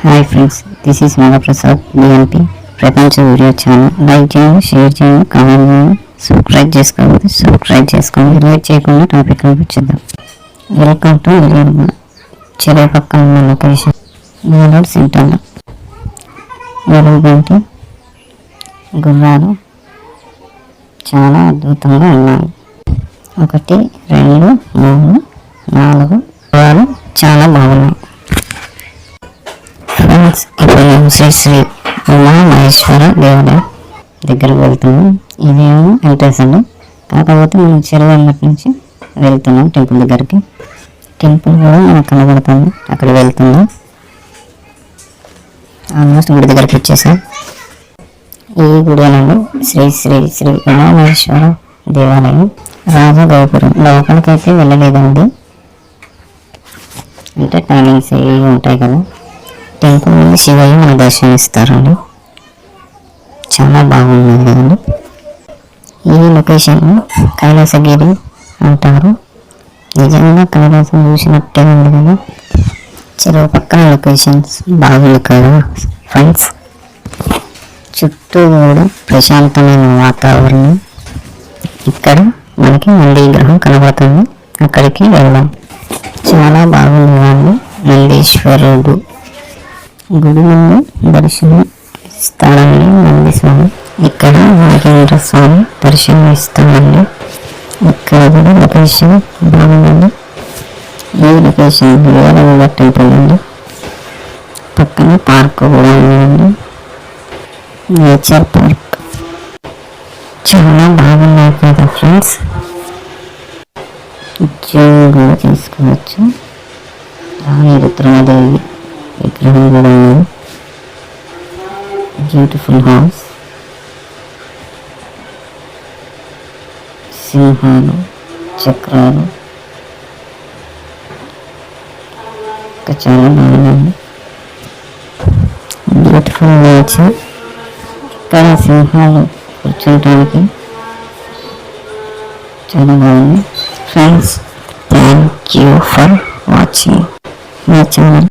Hi friends, this is Mahaprasad DMP ప్రపంచ video channel. Like చేయండి, share చేయండి, కామెంట్ చేయండి, సబ్స్క్రైబ్ చేసుకోండి. లైక్ చేయకుండా టాపిక్ వచ్చేద్దాం. వెల్కమ్ టు చెరువు పక్కన ఉన్న లొకేషన్ మూలూరు సెంటర్లో ఎలుగుబంటి గుర్రాలు చాలా అద్భుతంగా ఉన్నాయి. 1, 2, 3, 4 గుర్రాలు చాలా బాగున్నాయి. ఫ్రెండ్స్, ఇప్పుడు శ్రీ శ్రీ ఉమా మహేశ్వర దేవాలయం దగ్గరకు వెళ్తున్నాం. ఇదేమో ఎంట్రెన్స్ అండి. కాకపోతే మనం చెరువు అన్నట్టు నుంచి వెళ్తున్నాం టెంపుల్ దగ్గరికి. టెంపుల్ కూడా మనకు కనబడుతుంది. అక్కడ వెళ్తున్నాం. ఆల్మోస్ట్ గుడి దగ్గరికి వచ్చేసాం. ఈ గుడి అనండి శ్రీ శ్రీ శ్రీ ఉమా మహేశ్వర దేవాలయం, రాజగోపురం. లోపలికైతే వెళ్ళలేదండి, అంటే టైమింగ్స్ ఇవి ఉంటాయి కదా. టెంపుల్ నుండి శివయ్య మన దర్శనమిస్తారండి. చాలా బాగున్నది కదండి. ఈ లొకేషన్ కైలాసగిరి అంటారు. నిజంగా కైలాసం చూసినట్టే ఉంది కదా. చెరువు పక్కన లొకేషన్స్ బాగుంది కదా ఫ్రెండ్స్. చుట్టూ కూడా ప్రశాంతమైన వాతావరణం. ఇక్కడ మనకి నంది గ్రహం కనబడుతుంది. అక్కడికి వెళ్దాం. చాలా బాగుంది కదండి. నందీశ్వరుడు గుడి నుండి దర్శనం ఇస్తాడండి నంది స్వామి. ఇక్కడ నాగేంద్ర స్వామి దర్శనం ఇస్తాడండి. ఇక్కడ కూడా లొకేషన్ బాగుందండి. ఈ లొకేషన్ వేరే టెంపుల్ అండి. పక్కన పార్క్ కూడా ఉందండి, నేచర్ పార్క్. చాలా బాగున్నాయి కదా ఫ్రెండ్స్. జూమ్ కూడా చేసుకోవచ్చు. రాణి రుద్రమాదేవి విగ్రహం కూడా ఉంది. Beautiful house. సింహాలు, చక్రాలు, ఇంకా చాలా బాగుందండి. Beautiful nature. ఇక్కడ సింహాలు కూర్చోడానికి చాలా బాగుంది. Friends, thank you for watching my channel.